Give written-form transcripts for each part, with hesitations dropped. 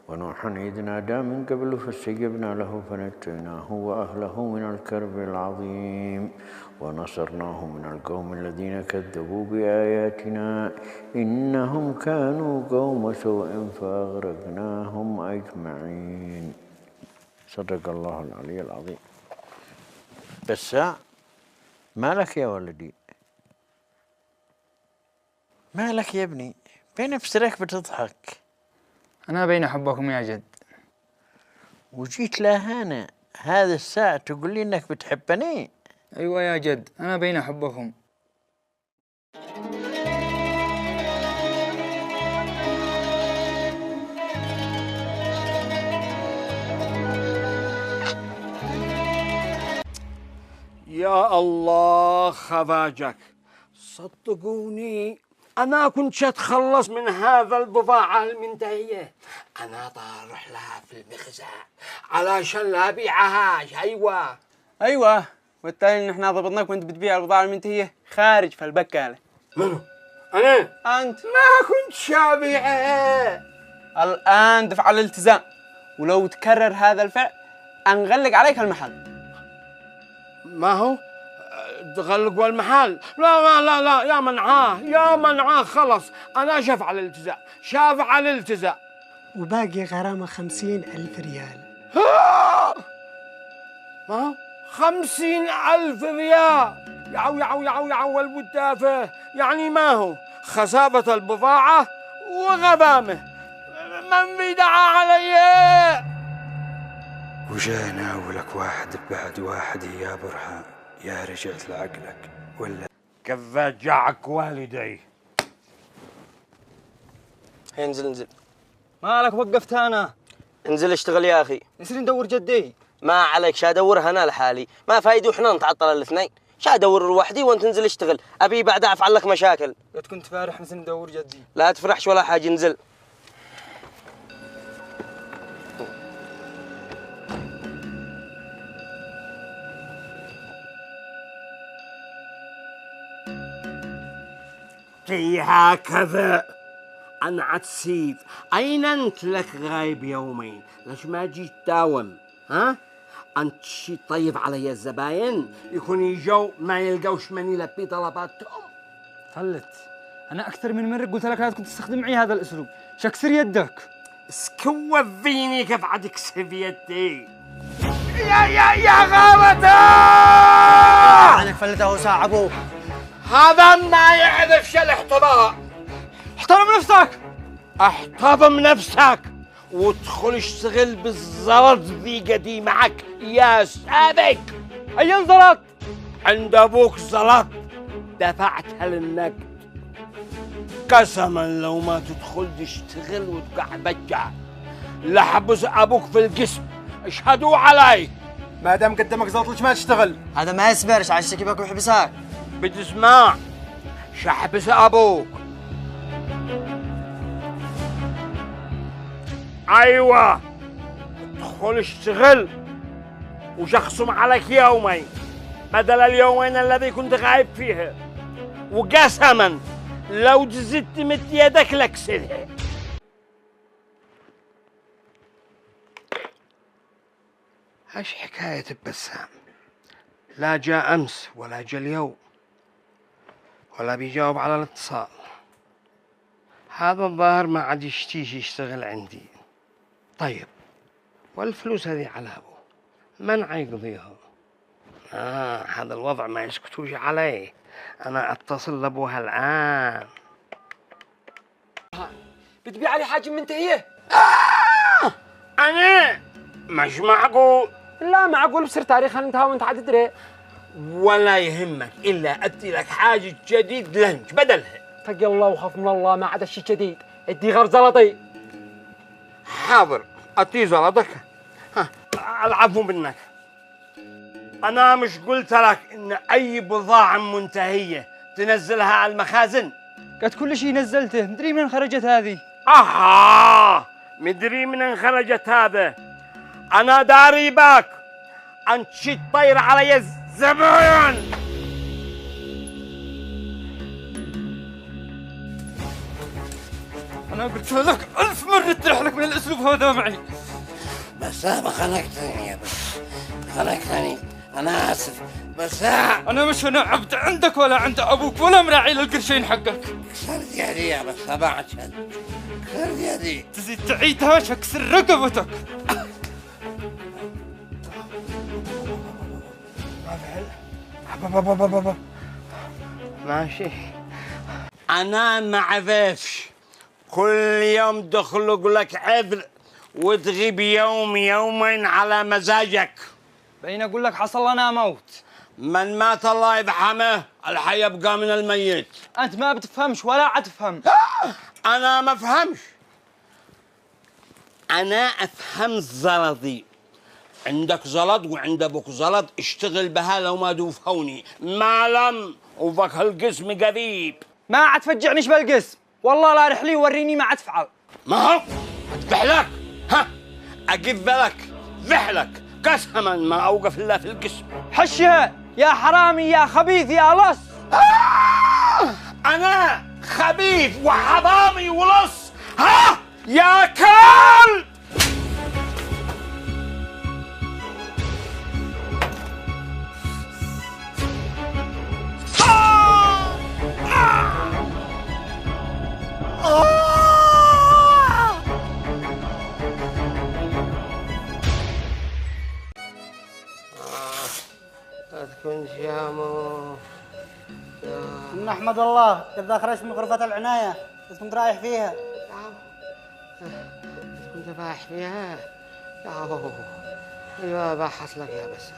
ونوحا إذ نادى من قبل فاستجبنا له فنجيناه وأهله من الكرب العظيم ونصرناه من القوم الذين كذبوا بآياتنا إنهم كانوا قوم سوء فأغرقناهم أجمعين. صدق الله العلي العظيم. بس ما لك يا ولدي؟ ما لك يا ابني؟ بين بسرك بتضحك؟ أنا بين حبكم يا جد. وجيت لهنا هذا الساعة تقول لي إنك بتحبني؟ أيوة يا جد، أنا بين حبكم. يا الله خفاجك، صدقوني أنا كنت أتخلص من هذا البضاعة المنتهية. أنا طارح لها في المخزن علشان لا أبيعهاش. أيوة، والتالي نحن ضبطناك وأنت بتبيع البضاعة المنتهية خارج في البكالة. منو؟ أنا؟ أنت ما كنت أبيعها. الآن دفع على الالتزام، ولو تكرر هذا الفعل أنغلق عليك المحل. ما هو؟ تغلقوا المحل؟ لا لا لا لا، يا منعاه خلص. أنا شافع على الالتزام. وباقي غرامة 50,000 ريال. ما هو 50,000 ريال؟ يعو والبتافة، يعني ما هو خسابة البضاعة وغبامه. من بيدعى علي؟ وجانا ولك واحد بعد واحد يا برهان، يا رجعت لعقلك ولا كذا جاعك والدي. انزل. مالك وقفت أنا؟ انزل اشتغل يا أخي. نسير ندور جدي. ما عليك، شا أدورها أنا لحالي، ما فايدة وإحنا نتعطل الاثنين. شا أدور لوحدي وأنت تنزل اشتغل، أبي بعد أفعل لك مشاكل. قد كنت فارح نسير ندور جدي. لا تفرحش ولا حاجة، انزل. هكذا أنا عتسيف. أين أنت؟ لك غايب يومين، ليش ما جيت تداوم؟ ها؟ أنت شي طيب علي الزباين يكون يجوا ما يلقوش من يلبي طلباتهم. فلت، أنا أكثر من مرة قلت لك لا تكون تستخدم معي هذا الأسلوب. شكسر يدك. اسكو فيني كيف عاد اكسر يدي. يا غابته عنك فلته ساعة أبوك. هذا ما يعرف شو الاحتضار. احترم نفسك. احترم نفسك وادخل اشتغل بالزلط ذي قدي معك يا سابق. أي زلط؟ عند ابوك زلط دفعتها للنقد. قسما لو ما تدخل تشتغل وتقع بجع لحبس ابوك في القسم. اشهدوا علي. ما دام قدامك زلط ليش ما تشتغل؟ هذا ما يسبرش على الشكيبك ويحبسك. بتسمع شحبس ابوك. ايوه ادخل اشتغل وشخصم عليك يومين بدل اليومين الذي كنت غايب فيها، وقسما لو زدت مد يدك لكسرها. ايش حكاية بسام؟ لا جاء امس ولا جاء اليوم ولا بيجاوب على الاتصال. هذا الظاهر ما عاد يشتيش يشتغل عندي. طيب والفلوس هذه على ابوه من عيقضيها؟ هذا الوضع ما يسكتوش عليه. انا اتصل لابوها الان. بتبيع لي حاجة منتهية؟ انا مش معقول. لا معقول، بصير تاريخها انتهى وانت عاد تدري. ولا يهمك الا ادي لك حاجة جديد لهنج بدلها. اتقي الله وخاف من الله، ما عاد شيء جديد. ادي غير زلطي. حاضر اتي زلطك. العفو منك. انا مش قلت لك ان اي بضاعة منتهية تنزلها على المخازن؟ قد كل شيء نزلته، مدري من خرجت هذه. مدري من خرجت هذا. انا داري باك انت شي تطير علي الزباين. أنا قلت لك 1000 مرة ترحلك من الأسلوب هذا معي. بس ما خنقتني يا بس، خنقتني. أنا آسف بس أنا مش أنا عبد عندك ولا عند أبوك ولا مراعي للقرشين حقك. كسرت يدي يا بس بعد شد، كسرت يدي. تزيد تعيدها شكسر رقبتك. ماشي. أنا ما عرفش، كل يوم دخلق لك عذر وتغيب يوم يومين على مزاجك. بين أقول لك حصل لنا موت. من مات الله يرحمه، الحي يبقى من الميت. أنت ما بتفهمش ولا عتفهم. أنا ما أفهمش، أنا أفهم زلطي. عندك زلط وعند أبوك زلط، اشتغل بها لو ما دوفوني. ما لم وفك هالقسم قريب. ما عاد تفجعنيش بالقسم، والله لا رحلي وريني ما عاد تفعل. ما هو أذبح لك، ها أجيب لك ذحلك قسما ما أوقف إلا في القسم. حشها يا حرامي يا خبيث يا لص. أنا خبيث وحرامي ولص، ها يا كلب. كنت يا مو نحمد الله إذا خرجت من غرفة العناية، بس كنت رايح فيها. كنت رايح فيها؟ إذا باحت لك يا بسام،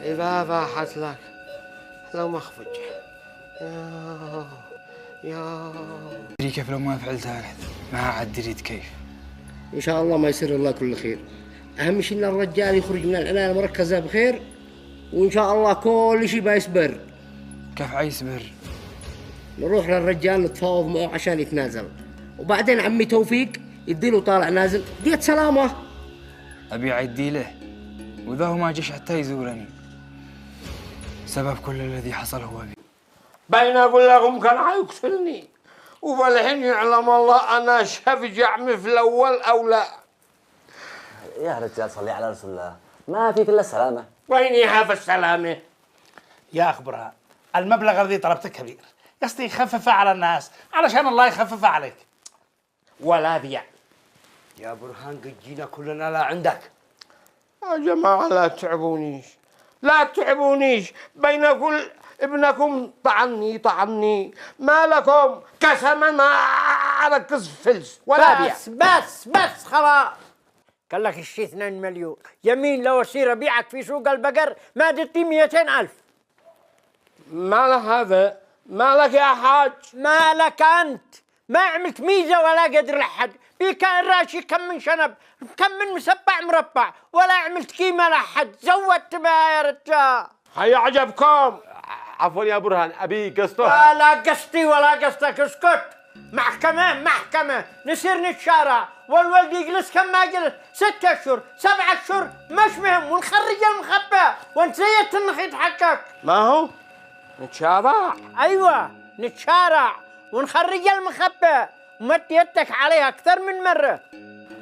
إذا باحت لك لو مخفج. يا دري كيف لو ما فعلتها كذا، ما عاد دريت كيف. إن شاء الله ما يصير الله كل خير. أهم شيء إن الرجال يخرج من العناية المركزة بخير، وإن شاء الله كل شيء بيصبر. كيف عيصبر؟ نروح للرجال نتفاوض معه عشان يتنازل، وبعدين عمي توفيق يديله طالع نازل ديت سلامة. أبي عدي له، وإذا هو ما جيش حتى يزورني. سبب كل الذي حصل هو أبي. بين أقول لكم كان حيقتلني، وفالحين يعلم الله أنا شفجع مثل الأول أو لا. يا رجال صلي على رسول الله، ما فيك إلا السلامة. وين يهاف السلامة؟ يا أخبرها المبلغ الذي طلبته كبير، قصدي يخففه على الناس علشان الله يخففه عليك. ولا بيع يا برهان، قد جينا كلنا لا عندك. يا جماعة لا تعبونيش، لا تعبونيش. بين كل ابنكم طعني ما لكم قسما ما أركز فلس ولا بيع. بس خلاص. قال لك الشي 2 مليون، يمين لو أصير أبيعك في سوق البقر ما دتي 200,000. ما له هذا، ما لك يا حاج، ما لك أنت، ما عملت ميزة ولا قدر لحد، في كان راشي كم من شنب، كم من مسبع مربع، ولا عملت قيمة لحد، زودت بها يا رجال. هيا عجبكم. عفوا يا برهان، أبي قصته. لا قصتي ولا قصتك، اسكت. محكمة نصير نتشارع، والولد يجلس كم ما جلس 6 أشهر 7 أشهر مش مهم، ونخرج المخبى ونسيت النخيط حقك. ما هو نتشارع؟ أيوة نتشارع ونخرج المخبى، ومد يدك عليها أكثر من مرة.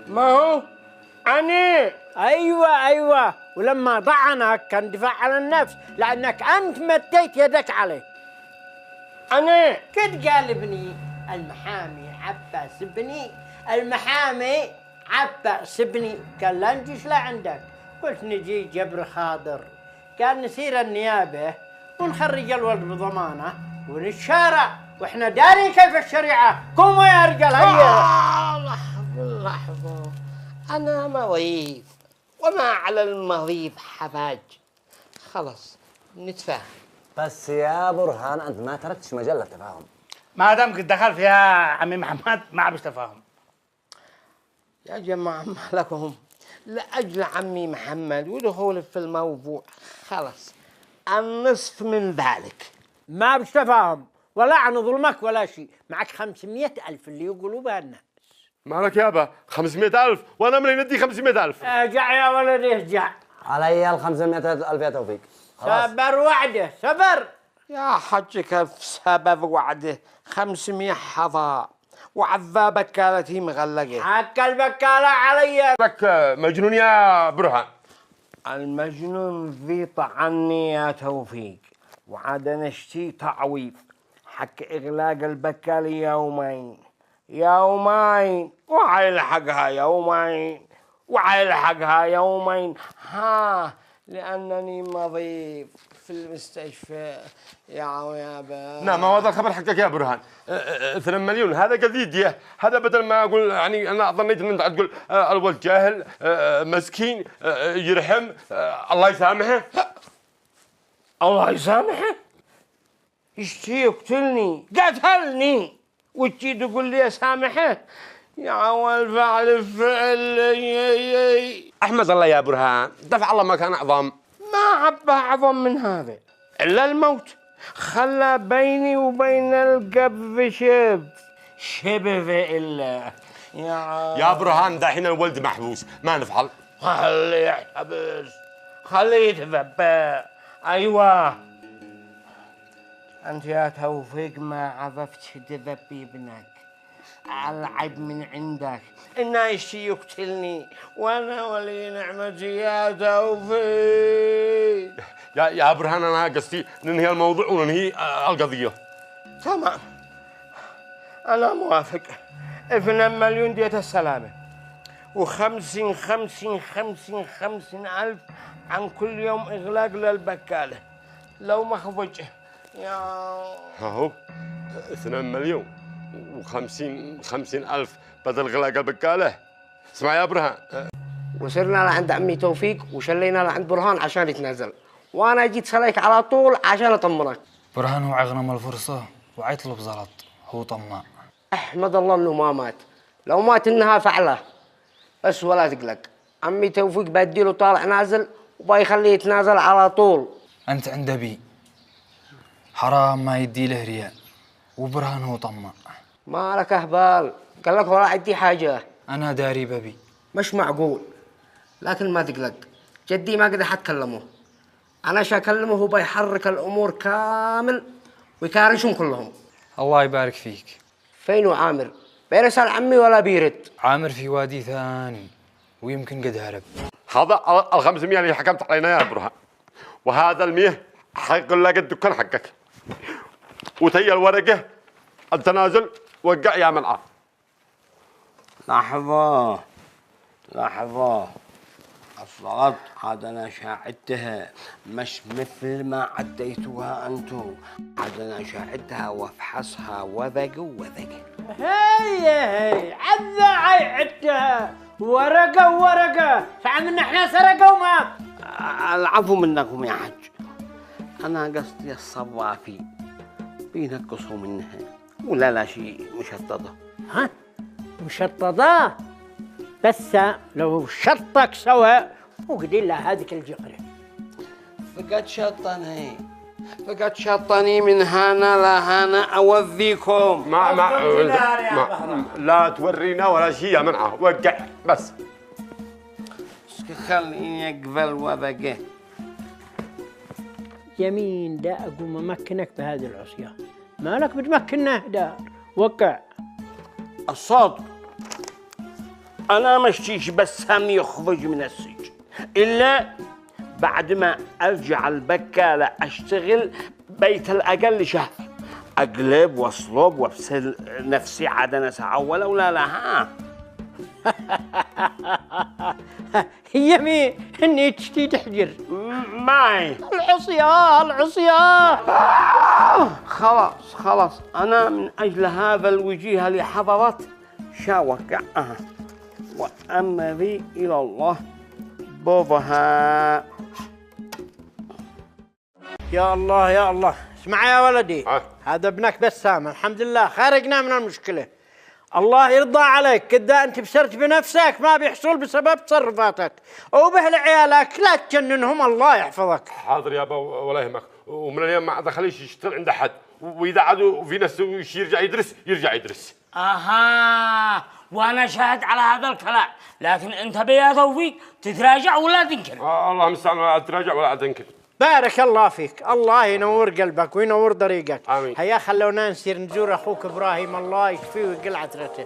ما هو أني. أيوة ولما ضعنك كان دفاع عن النفس، لأنك أنت مديت يدك عليه. أني كنت قالبني المحامي عباس بني، المحامي عباس بني، قال لا نجيش لعندك. قلت نجي جبر خاطر، قال نسير النيابة ونخرج الولد بضمانه ونتشارع، واحنا دارين كيف الشريعة. قوموا يا رجال هيا. لحظة أنا مريض وما على المريض حراج. خلاص نتفاهم. بس يا برهان أنت ما تركتش مجال للتفاهم. ما دام قد دخل فيها عمي محمد ما عبش تفاهم. يا جماعة ما لكم لأجل عمي محمد ودخول في الموضوع، خلاص النصف من ذلك. ما بش تفاهم ولا عن ظلمك ولا شيء، معك 500,000 اللي يقولوا بها الناس. مالك يابا 500,000 وانا من ندي 500,000. ارجع يا ولدي ارجع. علي 500,000 يا توفيق. صبر وعده صبر. يا حج كيف سبب وعده 500 حظا وعذا بكالتي مغلقة. حق البكالة علي. لك مجنون يا برهان. المجنون ذي طعني يا توفيق، وعاد نشتي تعويض حق إغلاق البكالة يومين وعيلحقها يومين لأنني مريض في المستشفى يا عويابة. نعم هذا الخبر حقك يا برهان. 2 مليون هذا قذيد، هذا بدل ما أقول يعني أنا ظنيت أن أنت تقول الولد جاهل مسكين يرحم الله يسامحه. الله يسامحه؟ يشتي يقتلني قتلني وتجي تقول لي اسامحه؟ يا عوال فعل أحمد الله يا برهان، دفع الله ما كان أعظم. ما عبه أعظم من هذا إلا الموت. خلى بيني وبين القبض شبه إلا يا برهان دحين الولد محبوس، ما نفعل. خليه يحبس، خليه يتذبى. أيوة أنت يا توفيق ما عرفت تذبي ابنك، العب من عندك إنه يشتي يقتلني وأنا ولي نعمتي يا توفيق. يا برهان أنا قصدي ننهي الموضوع وننهي القضية. تمام أنا موافق. 2 مليون دية السلامة، و50 ألف عن كل يوم إغلاق للبكالة لو ما خفج. يا هو 2 مليون و50 ألف بدل غلاق البكالة. اسمع يا برهان، وصرنا لعند عمي توفيق وشلينا لعند برهان عشان يتنازل، وانا جيت سليك على طول عشان اطمنك. برهان هو اغنم الفرصة وعيطلب زلط، هو طماع. احمد الله انه ما مات، لو مات انها فعله. بس ولا تقلق، عمي توفيق بديله طالع نازل وبيخليه يتنازل على طول. انت عند ابي حرام ما يدي له ريال، وبرهان هو طماع. ما لك اهبال، قال لك ولا عندي حاجه. انا داري ببي. مش معقول، لكن ما تقلق، جدي ما قدر حتكلمه. انا شاكلمه هو بيحرك الامور كامل ويكارشهم كلهم. الله يبارك فيك. فينو عامر؟ بيرسل عمي ولا بيرد؟ عامر في وادي ثاني ويمكن قد هرب. هذا ال500 اللي حكمت علينا يا برهان، وهذا ال100 حيقول لك الدكان حقك، وتي الورقة التنازل وقع يا منعه. لحظة الصلاة عاد أنا شاهدتها، مش مثل ما عديتوها أنتم. عاد أنا شاهدتها وافحصها وذق. هي عذا عدتها ورقة فعملنا احنا سرقة وما. العفو منكم يا حج، أنا قصدي الصوافي بينقصوا منها ولا شيء مشططة. ها مشططة؟ بس لو شطك سوا وقدي لها هذيك الجقرة. فقد شطني من هنا لهنا أوذيكم. لا تورينا ولا شيء يا منعه، وقع بس. خليني أقبل وذقه. يمين دا أقوم أمكنك بهذه العصية، مالك بتمكننا دا وقع. الصوت أنا مشتيش بسام يخرج من السجن إلا بعد ما أرجع البكالة أشتغل بيت الأقل شهر، أقلب وأصلب وأفسد نفسي عاد أنا سعولة ولا ها. هي مين إني تشتي تحجر معي العصية. خلاص أنا من أجل هذا الوجيه اللي حضرت شاوقعها، وأمري إلى الله بوضها. يا الله اسمع يا ولدي، هذا ابنك بسام، الحمد لله خرجنا من المشكلة. الله يرضى عليك، كذا انت بسرت بنفسك ما بيحصل بسبب تصرفاتك، وبه لعيالك لا تجننهم، الله يحفظك. حاضر يابا ولا يهمك، ومن اليوم ما عاد اخليش يشتغل عند احد، واذا عادوا في نفسه يرجع يدرس. اها، وانا شاهد على هذا الكلام، لكن انت يا توفيق تتراجع ولا تنكر؟ الله المستعان، ولا تراجع ولا تنكر. بارك الله فيك، الله ينور قلبك وينور طريقك. آمين. هيا خلونا نسير نزور اخوك ابراهيم، الله يشفيه ويقل عثرته.